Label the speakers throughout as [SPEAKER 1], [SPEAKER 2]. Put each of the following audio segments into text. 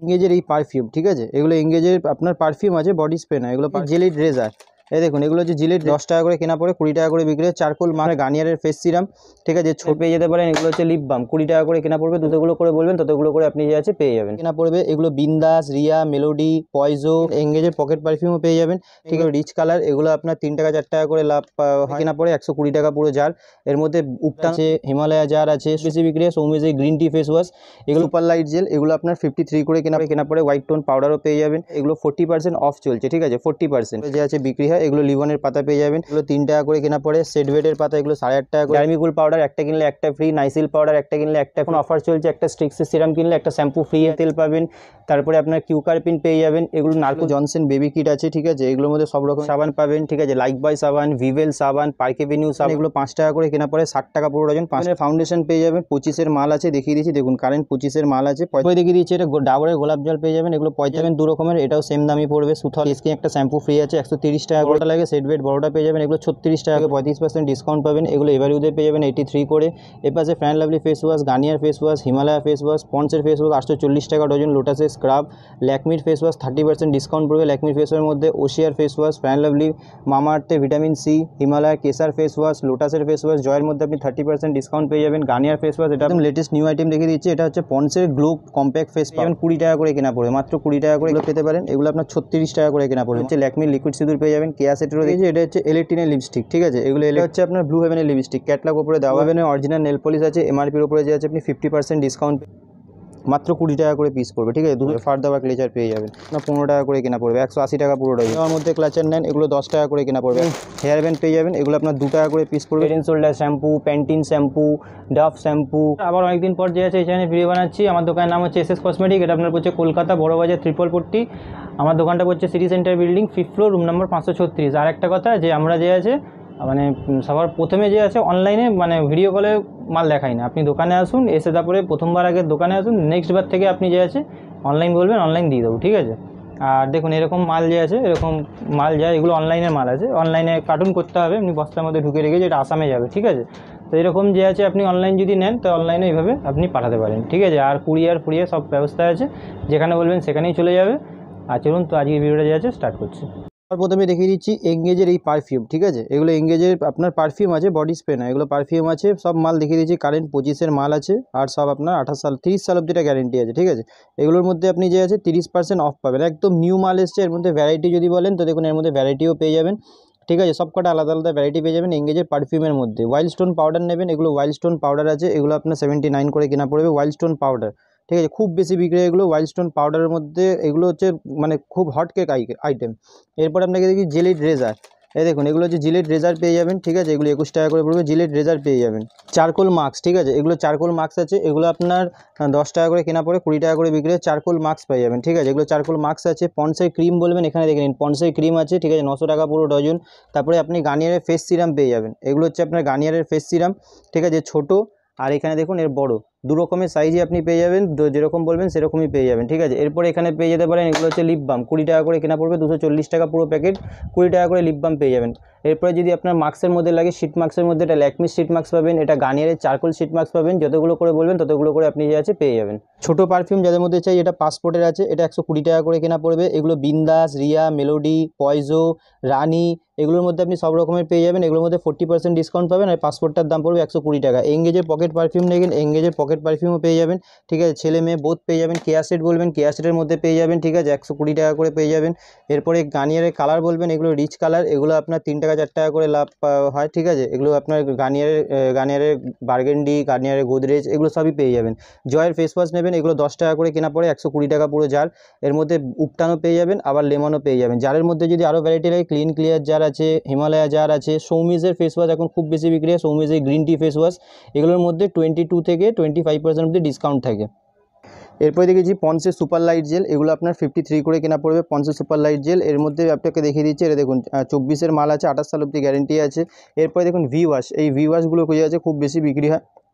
[SPEAKER 1] এঙ্গেজের এই পারফিউম, ঠিক আছে, এগুলো এঙ্গেজের আপনার পারফিউম আছে, বডি স্প্রে না, এগুলো জেলিড রেজার। এই দেখুন এগুলো হচ্ছে জিলেট, 10 টাকা করে কেনা পড়ে 20 টাকা করে বিক্রি হয়। চারকোল মানে গার্নিয়ারের ফেস সিরাম, ঠিক আছে, ছোট পেয়ে যেতে পারেন। এগুলো হচ্ছে লিপ বাম, 20 টাকা করে কেনা পড়বে। যতগুলো করে বলবেন ততগুলো করে আপনি যে আছে পেয়ে যাবেন, কেনা পড়বে। এগুলো বিন্দাস, রিয়া, মেলোডি, পয়জো, এঙ্গেজের পকেট পারফিউমও পেয়ে যাবেন, ঠিক আছে, রিচ কালার। এগুলো আপনার 3 টাকা 4 টাকা করে লাভ কেনা পড়ে 120 টাকা পুরো জার। এর মধ্যে উপটান আছে, হিমালয়া জার আছে, বেশি বিক্রি হয়। সৌমিজের গ্রিন টি ফেস ওয়াশ, এগুলো সুপার লাইট জেল, এগুলো আপনার 53 করে কেনা পড়ে। হোয়াইট টোন পাউডারও পেয়ে যাবেন। এগুলো 40% অফ চলছে, ঠিক আছে, 40% যে আছে বিক্রি হয়। এগুলো লিভনের পাতা পেয়ে যাবেন, এগুলো 3 টাকা করে কেনা পড়ে। সেটভেটের পাতা এগুলো 8.5 টাকা করে। ডার্মিকুল পাউডার একটা কিনলে একটা ফ্রি, নাইসিল পাউডার একটা কিনলে একটা, এখন অফার চলছে। একটা স্ট্রিক্সের সিরাম কিনলে একটা শ্যাম্পু ফ্রি, তেল পাবেন। তারপরে আপনার কিউকারপিন পেয়ে যাবেন। এগুলো নার্কো জনসন বেবি কিট আছে, ঠিক আছে, এগুলোর মধ্যে সব রকম সাবান পাবেন, ঠিক আছে, লাইক বয় সাবান, ভিভেল সাবান, পার্কেভিনিউ সাবান, এগুলো 5 টাকা করে কেনা পড়ে, 60 টাকা পুরো ডজন। 5 ফাউন্ডেশন পেয়ে যাবেন, 25-এর মাল আছে, দেখিয়ে দিচ্ছি দেখুন, কারেন্ট 25-এর মাল আছে। পরে দেখিয়ে দিচ্ছি, এটা ডাবরের গোলাপ জল পেয়ে যাবেন, এগুলো 45 2 রকমের, এটাও সেম দামই পড়বে। সুথল স্কিন একটা শ্যাম্পু ফ্রি আছে, 130 টাকা করে লাগে। সেটভেট বড়টা পেয়ে যাবেন, এগুলো 36 টাকা, 35% ডিসকাউন্ট পাবেন। এগুলো এভারিউদে পেয়ে যাবেন 83 করে। এপাশে fair lovely face wash, Garnier face wash, Himalaya face wash, পন্সের ফেস ওয়াশ 840 টাকা ডজন। লোটাসের স্ক্রাব, ল্যাকমির ফেস ওয়াশ 30% ডিসকাউন্ট পড়বে। ল্যাকমির ফেস ওয়াশের মধ্যে ওশিয়ার ফেস ওয়াশ, ফ্যান লাভলি, মামাআর্থে vitamin C, Himalaya Kesar face wash, লোটাসের ফেস ওয়াশ, জয়ের মধ্যে আপনি 30% ডিসকাউন্ট পেয়ে যাবেন। গার্নিয়ার ফেস ওয়াশ, এটা একদম লেটেস্ট নিউ আইটেম দেখিয়ে দিচ্ছি। এটা হচ্ছে পন্সের গ্লো কম্প্যাক্ট ফেস পাবেন, 20 টাকা করে কেনা পড়বে, মাত্র 20 টাকা করে এগুলো পেতে পারেন। এগুলো আপনার 36 টাকা করে কেনা পড়বে। হচ্ছে ল্যাকমির লিকুইড সিঁদুর পেয়ে যাবেন। কেয়া সেটেরও দেখেছি, এটা হচ্ছে এলেটিনের লিপস্টিক, ঠিক আছে, এগুলো হচ্ছে আপনার ব্লু হেভেনের লিপস্টিক, ক্যাটলগ উপরে দেওয়া হেভেনের অরিজিনাল নেল পলিশ আছে। এমআরপির উপরে যে আছে আপনি 50% ডিসকাউন্ট, মাত্র 20 টাকা করে পিস পড়বে, ঠিক আছে। দুটো ফার দেওয়া ক্লেচার পেয়ে যাবেন না, 15 টাকা করে কেনা পড়বে, 180 টাকা পুরো ডজন। এর মধ্যে ক্লাচার নেন, এগুলো 10 টাকা করে কেনা পড়বে। হেয়ার ব্যান্ড পেয়ে যাবেন, এগুলো আপনার 2 টাকা করে পিস পড়বে। Head and shoulder shampoo, Pantene shampoo, Dove shampoo. আবার অনেকদিন পর যে আছে এই চ্যানেলে ভিডিও বানাচ্ছি। আমার দোকানের নাম হচ্ছে এসএস কসমেটিক, এটা আপনার পড়ছে কলকাতা বড়বাজার ত্রিপলপট্টি। আমার দোকানটা পড়ছে city centre building, 5th floor, room number 536। আর একটা কথা, যে আমরা যে আছে মানে সবার প্রথমে যে আছে অনলাইনে মানে ভিডিও কলে মাল দেখাই না। আপনি দোকানে আসুন, এসে তারপরে প্রথমবার আগে দোকানে আসুন, নেক্সট বার থেকে আপনি যে আছে অনলাইন বলবেন, অনলাইন দিয়ে দেবো, ঠিক আছে। আর দেখুন এরকম মাল যে আছে, এরকম মাল যায়, এগুলো অনলাইনের মাল আছে। অনলাইনে কার্টুন করতে হবে, এমনি বস্তার মধ্যে ঢুকে রেখেছে, এটা আসামে যাবে, ঠিক আছে। তো এরকম যে আছে আপনি অনলাইন যদি নেন, তো অনলাইনে এইভাবে আপনি পাঠাতে পারেন, ঠিক আছে। আর কুরিয়ার সব ব্যবস্থা আছে, যেখানে বলবেন সেখানেই চলে যাবে। আর চলুন তো আজকের ভিডিওটা যে আছে স্টার্ট করছি। প্রথমে দেখিয়ে দিচ্ছি এঙ্গেজের এই পারফিউম, ঠিক আছে, এগুলো এঙ্গেজের আপনার পারফিউম আছে, বডি স্প্রে না, এগুলো পারফিউম আছে। সব মাল দেখিয়ে দিচ্ছি, কারেন্ট 25-এর মাল আছে। আর সব আপনার 28 সাল 30 সাল অব্দি গ্যারেন্টি আছে, ঠিক আছে। এগুলোর মধ্যে আপনি যে আছে 30% অফ পাবেন, একদম নিউ মাল এসছে। এর মধ্যে ভ্যারাইটি যদি বলেন তো দেখুন, এর মধ্যে ভ্যারাইটিও পেয়ে যাবেন, ঠিক আছে, সব কটা আলাদা আলাদা ভ্যারাইটি পেয়ে যাবেন। এঙ্গেজের পারফিউমের মধ্যে ওয়াইল্ড স্টোন পাউডার নেবেন, এগুলো ওয়াইল্ড স্টোন পাউডার আছে, এগুলো আপনার 79 করে কেনা পড়বে। ওয়াইল্ড স্টোন পাউডার, ঠিক আছে, খুব বেশি বিক্রি হয় এগুলো। ওয়াইল্ড স্টোন পাউডারের মধ্যে এগুলো হচ্ছে মানে খুব হট কেক আইটেম। এরপর আপনাকে দেখি জিলেট রেজার, এই দেখুন এগুলো হচ্ছে জিলেট রেজার পেয়ে যাবেন, ঠিক আছে, এগুলো 21 টাকা করে পড়বে। জিলেট রেজার পেয়ে যাবেন। চারকোল মাস্ক, ঠিক আছে, এগুলো চারকোল মাস্ক আছে, এগুলো আপনার 10 টাকা করে কেনা পড়ে, 20 টাকা করে বিক্রি হয়। চারকোল মাস্ক পেয়ে যাবেন, ঠিক আছে, এগুলো চারকোল মাস্ক আছে। পন্সের ক্রিম বলবেন, এখানে দেখে নিন, পন্সের ক্রিম আছে, ঠিক আছে, 900 টাকা পুরো ডজন। তারপরে আপনি গার্নিয়ারের ফেস সিরাম পেয়ে যাবেন, এগুলো হচ্ছে আপনার গার্নিয়ারের ফেস সিরাম, ঠিক আছে, ছোটো। আর এখানে দেখুন এর বড়, 2 রকমের সাইজে আপনি পেয়ে যাবেন, যেরকম বলবেন সেরকমই পেয়ে যাবেন, ঠিক আছে। এরপরে এখানে পেয়ে যেতে পারেন, এগুলো হচ্ছে লিপ বাম, 20 টাকা করে কেনা পড়বে, 240 টাকা পুরো প্যাকেট, 20 টাকা করে লিপ বাম পেয়ে যাবেন। এরপরে যদি আপনার মাস্কের মধ্যে লাগে, শীট মাস্কের মধ্যে এটা ল্যাকমি শীট মাস্ক পাবেন, এটা গার্নিয়ারের চারকোল শীট মাস্ক পাবেন। যতগুলো করে বলবেন ততগুলো করে আপনি যে আছে পেয়ে যাবেন। ছোটো পারফিউম যাদের মধ্যে চাই, এটা পাসপোর্টের আছে, এটা 120 টাকা করে কেনা পড়বে। এগুলো বিন্দাস, রিয়া, মেলোডি, পয়জো, রানি, এগুলোর মধ্যে আপনি সব রকমের পেয়ে যাবেন। এগুলোর মধ্যে 40% ডিসকাউন্ট পাবেন। আর পাসপোর্টটার দাম পড়বে 120 টাকা। এঙ্গেজের পকেট পারফিউম নেবেন, এঙ্গেজের পকেট পারফিউমও পেয়ে যাবেন, ঠিক আছে, ছেলে মেয়ে বোথ পেয়ে যাবেন। কেয়া সেট বলবেন, কেয়া সেটের মধ্যে পেয়ে যাবেন, ঠিক আছে, 120 টাকা করে পেয়ে যাবেন। এরপরে গার্নিয়ারের কালার বলবেন, এগুলো রিচ কালার, এগুলো আপনার 3 টাকা 4 টাকা করে লাভ হয়, ঠিক আছে। এগুলো আপনার গার্নিয়ারের বার্গেন্ডি, গার্নিয়ারের গোদরেজ, এগুলো সবই পেয়ে যাবেন। জয়ের ফেস ওয়াশ নেবেন, এগুলো 10 টাকা করে কেনা পড়ে, 120 টাকা পুরো জার। এর মধ্যে উপটানও পেয়ে যাবেন, আবার লেমনও পেয়ে যাবেন। জারের মধ্যে যদি আরও ভ্যারাইটি লাগে, ক্লিন ক্লিয়ার জার আছে, হিমালয়া জার আছে, সৌমিজের ফেস ওয়াশ এখন খুব বেশি বিক্রি হয়, সৌমিজের গ্রিন টি ফেস ওয়াশ, এগুলোর মধ্যে 22 থেকে 25% অব্দি ডিসকাউন্ট থাকে। এরপরে দেখেছি পন্সের সুপার লাইট জেল, এগুলো আপনার 53 করে কেনা পড়বে। পন্সের সুপার লাইট জেল, এর মধ্যে আপনাকে দেখিয়ে দিচ্ছি, এটা দেখুন 24-এর মাল আছে, 28 সাল অব্দি গ্যারেন্টি আছে। এরপরে দেখুন ভি ওয়াশ, এই ভি ওয়াশগুলো খুঁজে আছে, খুব বেশি বিক্রি হয়,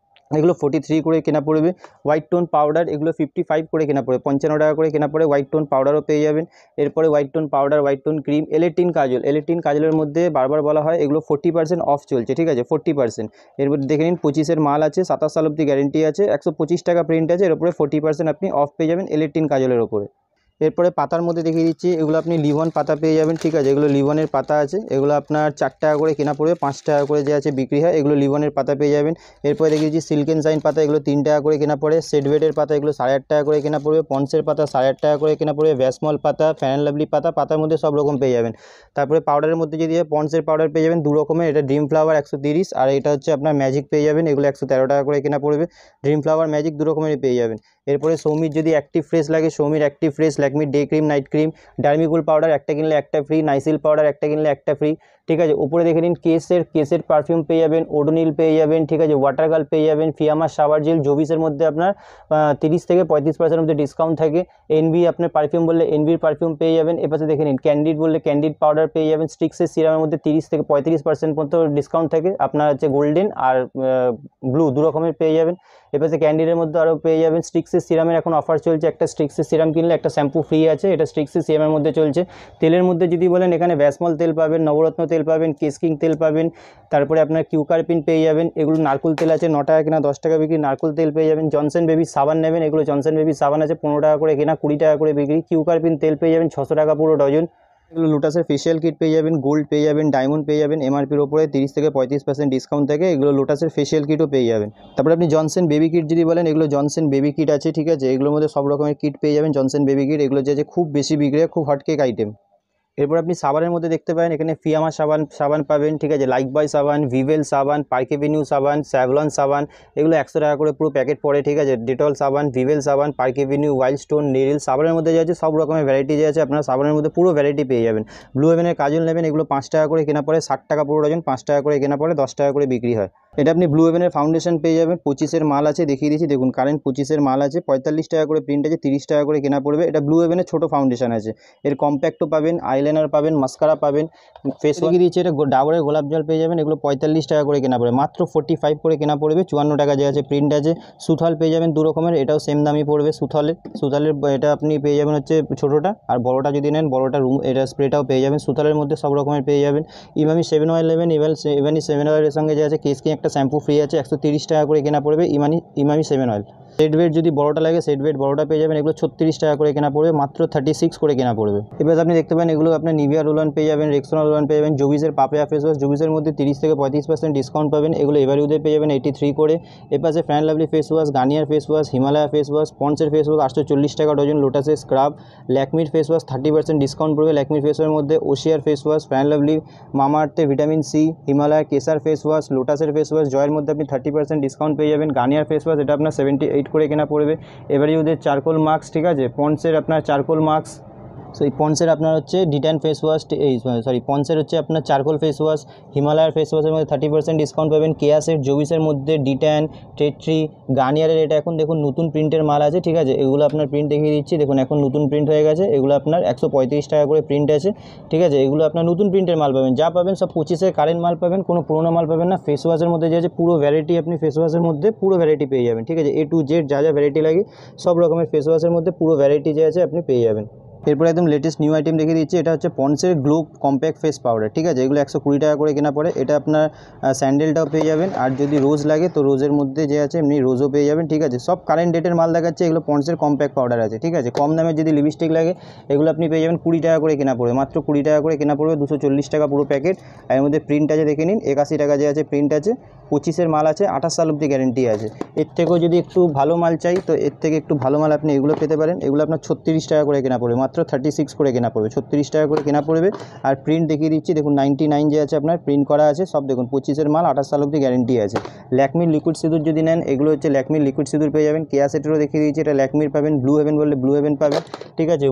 [SPEAKER 1] এগুলো 43 করে কেনা পড়বে। হোয়াইট টোন পাউডার এগুলো 55 করে কেনা পড়বে, 55 টাকা করে কেনা পড়ে। হোয়াইট টোন পাউডারও পেয়ে যাবেন। এরপরে white tone powder, white tone cream, এলেটিন কাজল, এলেটিন কাজলের মধ্যে বারবার বলা হয় এগুলো 40% অফ চলছে, ঠিক আছে, 40%। এরপর দেখে নিন 25-এর মাল আছে, 27 সাল অব্দি গ্যারেন্টি আছে, 125 টাকা প্রিন্ট আছে, এর উপরে 40% আপনি অফ পেয়ে যাবেন এলেটিন কাজলের ওপরে। এরপরে পাতার মধ্যে দেখিয়ে দিচ্ছি, এগুলো আপনি লিভন পাতা পেয়ে যাবেন, ঠিক আছে, এগুলো লিভনের পাতা আছে, এগুলো আপনার 4 টাকা করে কেনা পড়বে, 5 টাকা করে যে আছে বিক্রি হয়, এগুলো লিভনের পাতা পেয়ে যাবেন। এরপরে দেখিয়ে দিচ্ছি সিল্ক এন্ড শাইন পাতা, এগুলো 3 টাকা করে কেনা পড়ে। সেডওয়েটের পাতা এগুলো 8.5 টাকা করে কেনা পড়বে। পন্সের পাতা 8.5 টাকা করে কেনা পড়বে। ভ্যাসমল পাতা, ফ্যান অ্যান্ড লাভলি পাতা, পাতার মধ্যে সব রকম পেয়ে যাবেন। তারপরে পাউডারের মধ্যে যদি পন্সের পাউডার পেয়ে যাবেন 2 রকমের, এটা ড্রিম ফ্লাওয়ার 130, আর এটা হচ্ছে আপনার ম্যাজিক পেয়ে যাবেন, এগুলো 113 টাকা করে কেনা পড়বে। ড্রিম ফ্লাওয়ার ম্যাজিক 2 রকমেরই পেয়ে যাবেন। এরপরে সৌমির যদি অ্যাক্টিভ ফ্রেশ লাগে, সৌমির অ্যাক্টিভ ফ্রেশ, ল্যাকমির day cream, night cream, Dermicool powder একটা কিনলে একটা ফ্রি, নাইসিল পাউডার একটা কিনলে একটা ফ্রি, ঠিক আছে। উপরে দেখে নিন কেসের পারফিউম পেয়ে যাবেন, ওডোনিল পেয়ে যাবেন, ঠিক আছে, ওয়াটারগার্ল পেয়ে যাবেন, ফিয়ামা শাওয়ার জেল, জোবিসের মধ্যে আপনার 30 থেকে 35% অব্দি ডিসকাউন্ট থাকে। এনবি আপনার পারফিউম বললে এনবির পারফিউম পেয়ে যাবেন। এপাশে দেখে নিন ক্যান্ডিড বললে ক্যান্ডিড পাউডার পেয়ে যাবেন। স্টিক্সের সিরামের মধ্যে 30 থেকে 35% পর্যন্ত ডিসকাউন্ট থাকে, আপনার হচ্ছে গোল্ডেন আর ব্লু 2 রকমের পেয়ে যাবেন। এপাশে ক্যান্ডিডের মধ্যে আরও পেয়ে যাবেন। স্টিক্সের সিরামের এখন অফার চলছে, একটা স্টিক্সের সিরাম কিনলে একটা শ্যাম্পু ফ্রি আছে, এটা স্টিক্সের সিরামের মধ্যে চলছে। তেলের মধ্যে যদি বলেন এখানে ভ্যাসমল তেল পাবেন, নবরত্ন তেল পাবেন, কেসকিং তেল পাবেন, তারপরে আপনার কিউকারপিন পেয়ে যাবেন। এগুলো নারকোল তেল আছে, 9 টাকা কেনা 10 টাকা বিক্রি, নারকোল তেল পেয়ে যাবেন। জনসন বেবি সাবান নেবেন, এগুলো জনসন বেবি সাবান আছে 15 টাকা করে কেনা, 20 টাকা করে বিক্রি। কিউকারপিন তেল পেয়ে যাবেন 600 টাকা পুরো ডজন। এগুলো লোটাসের ফেশিয়াল কিট পেয়ে যাবেন, গোল্ড পেয়ে যাবেন, ডায়মন্ড পেয়ে যাবেন, এমআরপির ওপরে 30 থেকে 35% ডিসকাউন্ট থাকে, এগুলো লোটাসের ফেশিয়াল কিটও পেয়ে যাবেন। তারপরে আপনি জনসন বেবি কিট যদি বলেন, এগুলো জনসন বেবি কিট আছে, ঠিক আছে, এগুলোর মধ্যে সব রকমের কিট পেয়ে যাবেন। জনসন বেবি কিট এগুলো যে খুব বেশি বিক্রি হয়, খুব হটকেক আইটেম। এরপর আপনি সাবানের মধ্যে দেখতে পাবেন এখানে ফিয়ামা সাবান পাবেন, ঠিক আছে, লাইফবয় সাবান, ভিভেল সাবান, পার্ক এভিনিউ সাবান, স্যাভলন সাবান, এগুলো 100 টাকা করে পুরো প্যাকেট পড়ে, ঠিক আছে। ডেটল সাবান, ভিভেল সাবান, পার্ক এভিনিউ, ওয়াইল্ড স্টোন, নেরিল সাবানের মধ্যে যে আছে সব রকমের ভ্যারাইটি যে আছে, আপনারা সাবানের মধ্যে পুরো ভ্যারাইটি পেয়ে যাবেন। ব্লু হেভেনের কাজল নেবেন, এগুলো 5 টাকা করে কেনা পড়ে, 60 টাকা পুরো ডজন, 5 টাকা করে কেনা পড়ে, 10 টাকা করে বিক্রি হয়। এটা আপনি ব্লু হেভেনের ফাউন্ডেশন পেয়ে যাবেন, 25-এর মাল আছে, দেখিয়ে দিচ্ছি দেখুন, কারেন্ট 25-এর মাল আছে, 45 টাকা করে প্রিন্ট আছে, 30 টাকা করে কেনা পড়বে। এটা ব্লু হেভেনের ছোটো ফাউন্ডেশন আছে, এর কম্প্যাক্টও পাবেন, আইলাইনার পাবেন, মাস্কারা পাবেন, ফেস দেখিয়ে দিচ্ছি, এটা ডাবরের গোলাপ জল পেয়ে যাবেন, এগুলো 45 টাকা করে কেনা পড়বে, মাত্র 45 করে কেনা পড়বে, 54 টাকা যে আছে প্রিন্ট আছে। সুথল পেয়ে যাবেন 2 রকমের, এটাও সেম দামই পড়বে সুথলের এটা আপনি পেয়ে যাবেন হচ্ছে ছোটোটা, আর বড়োটা যদি নেন বড়োটা এটা স্প্রেটাও পেয়ে যাবেন। সুথলের মধ্যে সব রকমের পেয়ে যাবেন। ইমামি 7 অয়েল নেবেন, ইমামি 7 অয়েলের সঙ্গে যে আছে কেসকিং একটা শ্যাম্পু ফ্রি আছে, 130 টাকা করে কেনা পড়বে ইমামি 7 অয়েল। সেট যদি বড়োটা লাগে সেট বড়োটা পেয়ে যাবেন, এগুলো 36 টাকা করে কেনা পড়বে, মাত্র 36 করে কেনা পড়বে। এবার আপনি দেখতে পাবেন এগুলো আপনার নিভিয়া রোল-অন পেয়ে যাবেন, রেক্সোনা রোল-অন পেয়ে যাবেন, জোবিসের পাপিয়া ফেস ওয়াশ, জোবিসের মধ্যে 30 থেকে 35% ডিসকাউন্ট পাবেন, এগুলো এভারিউদে পেয়ে যাবেন 83 করে। এপাশে fair lovely face wash, Garnier face wash, Himalaya face wash, পন্সের ফেস ওয়াশ 840 টাকা ডজন, লোটাসের স্ক্রাব, ল্যাকমির ফেস ওয়াশ 30% ডিসকাউন্ট পড়বে, ল্যাকমির ফেস ওয়াশের মধ্যে ওশিয়ার ফেস ওয়াশ, ফ্যান লাভলি, মামাআর্থে vitamin C, Himalaya Kesar face wash, লোটাসের ফেস ওয়াশ, জয়ের মধ্যে আপনি 30% ডিসকাউন্ট পেয়ে যাবেন। গার্নিয়ার ফেস ওয়াশ এটা আপনার 78 করে কেনা পড়বে। এবারে ওদের চারকোল মাস্ক, ঠিক আছে, পন্সের আপনার চারকোল মাস্ক, এই পন্সের আপনার হচ্ছে ডিট্যান ফেস ওয়াশ, পন্সের হচ্ছে আপনার চারকোল ফেস ওয়াশ, হিমালয়ার ফেস ওয়াশের মধ্যে 30% ডিসকাউন্ট পাবেন। কেয়াসের, জোবিসের মধ্যে ডিট্যান, টেট্রি, গার্নিয়ারের এটা এখন দেখুন নতুন প্রিন্টের মাল আছে, ঠিক আছে, এগুলো আপনার প্রিন্ট দেখিয়ে দিচ্ছি, দেখুন এখন নতুন প্রিন্ট হয়ে গেছে, এগুলো আপনার 135 টাকা করে প্রিন্ট আছে, ঠিক আছে, এগুলো আপনার নতুন প্রিন্টের মাল পাবেন, যা পাবেন সব 25-এর কারেন্ট মাল পাবেন, কোনো পুরোনো মাল পাবেন না। ফেস ওয়াশের মধ্যে যে আছে পুরো ভ্যারাইটি, আপনি ফেস ওয়াশের মধ্যে পুরো ভ্যারাইটি পেয়ে যাবেন, ঠিক আছে, A to Z যা ভ্যারাইটি লাগে সব রকমের ফেস ওয়াশের মধ্যে পুরো ভ্যারাইটি যে আছে আপনি পেয়ে যাবেন। এরপরে একদম লেটেস্ট নিউ আইটেম দেখিয়ে দিচ্ছি, এটা হচ্ছে পন্সের গ্লো কম্প্যাক্ট ফেস পাউডার, ঠিক আছে, এগুলো 120 টাকা করে কেনা পড়ে, এটা আপনার স্যান্ডেলটাও পেয়ে যাবেন, আর যদি রোজ লাগে তো রোজের মধ্যে যে আছে এমনি রোজও পেয়ে যাবেন, ঠিক আছে, সব কারেন্ট ডেটের মাল দেখাচ্ছে, এগুলো পন্সের কম্প্যাক্ট পাউডার আছে, ঠিক আছে। কম দামে যদি লিপস্টিক লাগে এগুলো আপনি পেয়ে যাবেন 20 টাকা করে কেনা পড়বে, মাত্র 20 টাকা করে কেনা পড়বে, 240 টাকা পুরো প্যাকেট। এর মধ্যে প্রিন্ট আছে দেখে নিন, 81 টাকা যে আছে প্রিন্ট আছে, 25-এর মাল আছে, 28 সাল অব্দি গ্যারেন্টি আছে। এর থেকেও যদি একটু ভালো মাল চাই তো এর থেকে একটু ভালো মাল আপনি এগুলো পেতে পারেন, এগুলো আপনার 36 টাকা করে কেনা পড়বে, মাত্র 36 করে কেনা পড়বে, 36 টাকা করে কেনা পড়বে। আর প্রিন্ট দেখিয়ে দিচ্ছি দেখুন, 99 যে আছে আপনার প্রিন্ট করা আছে সব, দেখুন 25-এর মাল, 28 সাল অব্দি গ্যারেন্টি আছে। ল্যাকমির লিকুইড সিঁদুর যদি নেন, এগুলো হচ্ছে ল্যাকমির লিকুইড সিঁদুর পেয়ে যাবেন। কেয়া সেটেরও দেখিয়ে দিচ্ছি, এটা ল্যাকমির পাবেন, ব্লু হেভেন বললে ব্লু হেভেন পাবেন, ঠিক আছে।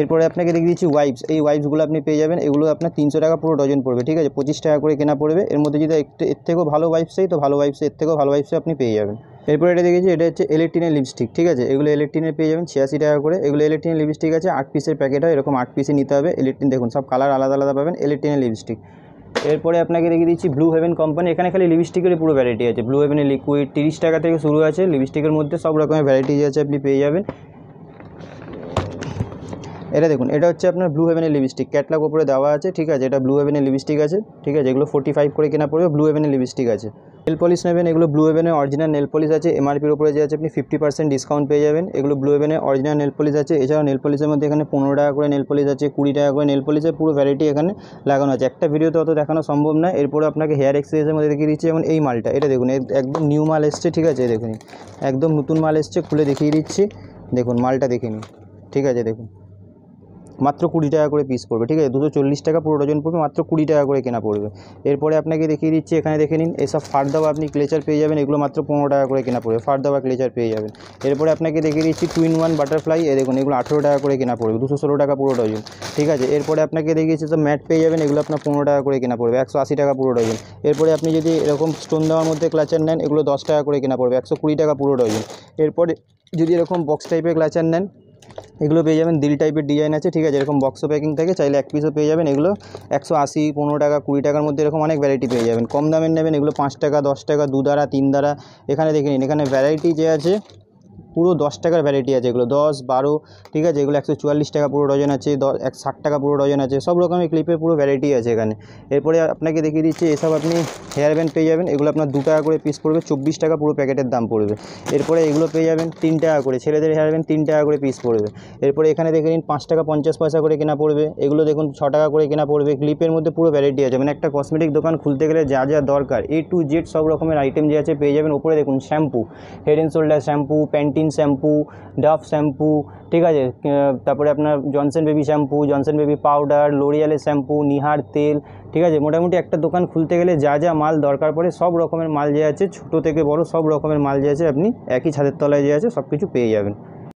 [SPEAKER 1] এরপরে আপনাকে দেখিয়ে দিচ্ছি ওয়াইপস, এই ওয়াইপসগুলো আপনি পেয়ে যাবেন, এগুলো আপনার 300 টাকা পুরো ডজন পড়বে, ঠিক আছে, 25 টাকা করে কেনা পড়বে। এর মধ্যে যদি এর থেকেও ভালো ওয়াইপস চাই তো ভালো ওয়াইপস, এর থেকেও ভালো ওয়াইপস আপনি পেয়ে যাবেন। এরপরে এটা দেখেছি, এটা হচ্ছে এলেকটিনের লিপস্টিক, ঠিক আছে, এগুলো এলেকটিনের পেয়ে যাবেন 86 টাকা করে, এগুলো এলেকটিনের লিপস্টিক আছে 8 পিসের প্যাকেট হয়, এরকম 8 পিসে নিতে হবে। এলেকটিন দেখুন সব কালার আলাদা আলাদা পাবেন, এলেকটিনের লিপস্টিক। এরপরে আপনাকে দেখিয়ে দিচ্ছি ব্লু হেভেন কোম্পানি। এখানে খালি লিপস্টিকেরই পুরো ভ্যারাইটি আছে। ব্লু হেভেনের লিকুইড 30 টাকা থেকে শুরু আছে, লিপস্টিকের মধ্যে সব রকমের ভ্যারাইটিজ আছে, আপনি পেয়ে যাবেন। এটা দেখুন, এটা হচ্ছে আপনার ব্লু হেভেনের লিপস্টিক, ক্যাটলগ ওপরে দেওয়া আছে, ঠিক আছে। এটা ব্লু হেভেনের লিপস্টিক আছে, ঠিক আছে। এগুলো 45 করে কেনা পড়বে, ব্লু হেভেনের লিপস্টিক আছে। নেল পলিশ নেবেন, এগুলো ব্লু হেভেনের অরিজিনাল নেল পলিশ আছে, এমআরপির উপরে যে আছে আপনি 50% ডিসকাউন্ট পেয়ে যাবেন। এগুলো ব্লু হেভেনের অরিজিনাল নেল পলিশ আছে। এছাড়াও নেল পলিশের মধ্যে এখানে 15 টাকা করে নেল পলিশ আছে, 20 টাকা করে নেল পলিশের পুরো ভ্যারাইটি এখানে লাগানো আছে। একটা ভিডিওতে অত দেখানো সম্ভব না। এরপরে আপনাকে হেয়ার এক্সারসাইজের মধ্যে দেখিয়ে দিচ্ছি, যেমন এই মালটা, এটা দেখুন একদম নিউ মাল এসছে, ঠিক আছে। দেখুন একদম নতুন মাল এসছে, খুলে দেখিয়ে দিচ্ছি। দেখুন মালটা দেখে নিন, ঠিক আছে। দেখুন মাত্র 20 টাকা করে পিস পড়বে, ঠিক আছে। 240 টাকা পুরো ডজন পড়বে, মাত্র 20 টাকা করে কেনা পড়বে। এরপরে আপনাকে দেখিয়ে দিচ্ছি, এখানে দেখে নিন, এসব ফার দাবা আপনি ক্লেচার পেয়ে যাবেন, এগুলো মাত্র 15 টাকা করে কেনা পড়বে, ফার দাবা ক্লেচার পেয়ে যাবেন। এরপরে আপনাকে দেখিয়ে দিচ্ছি 2-in-1 বাটারফ্লাই, দেখুন এগুলো 18 টাকা করে কেনা পড়বে, 216 টাকা পুরো ডজন, ঠিক আছে। এরপরে আপনাকে দেখিয়েছি তো ম্যাট পেয়ে যাবেন, এগুলো আপনার 15 টাকা করে কেনা পড়বে, 180 টাকা পুরো ডজন। এরপরে আপনি যদি এরকম স্টোন দেওয়ার মধ্যে ক্লাচার নেন, এগুলো 10 টাকা করে কেনা পড়বে, 120 টাকা পুরো ডজন। এরপরে যদি এরকম বক্স টাইপের ক্লাচার নেন, এগুলো পেয়ে যাবেন, দিল টাইপের ডিজাইন আছে, ঠিক আছে। এরকম বক্সও প্যাকিং থাকে, চাইলে এক পিসও পেয়ে যাবেন। এগুলো 180, 15 টাকা, 20 টাকার মধ্যে এরকম অনেক ভ্যারাইটি পেয়ে যাবেন। কম দামের নেবেন, এগুলো 5 টাকা, 10 টাকা, 2 দ্বারা, 3 দ্বারা। এখানে দেখে নিন, এখানে ভ্যারাইটি যে আছে পুরো 10 টাকার ভ্যারাইটি আছে, এগুলো 10, 12, ঠিক আছে। এগুলো 144 টাকা পুরো ডজন আছে, 60 টাকা পুরো ডজন আছে, সব রকমের ক্লিপের পুরো ভ্যারাইটি আছে এখানে। এরপরে আপনাকে দেখিয়ে দিচ্ছি, এসব আপনি হেয়ার ব্যান্ড পেয়ে যাবেন, এগুলো আপনার 2 টাকা করে পিস পড়বে, 24 টাকা পুরো প্যাকেটের দাম পড়বে। এরপরে এগুলো পেয়ে যাবেন 3 টাকা করে, ছেলেদের হেয়ার ব্যান্ড 3 টাকা করে পিস পড়বে। এরপরে এখানে দেখে নিন 5 টাকা 50 পয়সা করে কেনা পড়বে, এগুলো দেখুন 6 টাকা করে কেনা পড়বে। ক্লিপের মধ্যে পুরো ভ্যারাইটি আছে, মানে একটা কসমেটিক দোকান খুলতে গেলে যা যা দরকার A to Z সব রকমের আইটেম যে আছে পেয়ে যাবেন। ওপরে দেখুন shampoo, head and shoulder shampoo, Pantene shampoo, Dove shampoo, ঠিক আছে। তারপরে আপনার Johnson baby shampoo, Johnson baby powder, লোরিয়ালের শ্যাম্পু, নিহার তেল, ঠিক আছে। মোটামুটি একটা দোকান খুলতে গেলে যা যা মাল দরকার পড়ে সব রকমের মাল যে আছে, ছোটো থেকে বড় সব রকমের মাল যে আছে আপনি একই ছাদের তলায় যে আছে সব কিছু পেয়ে যাবেন।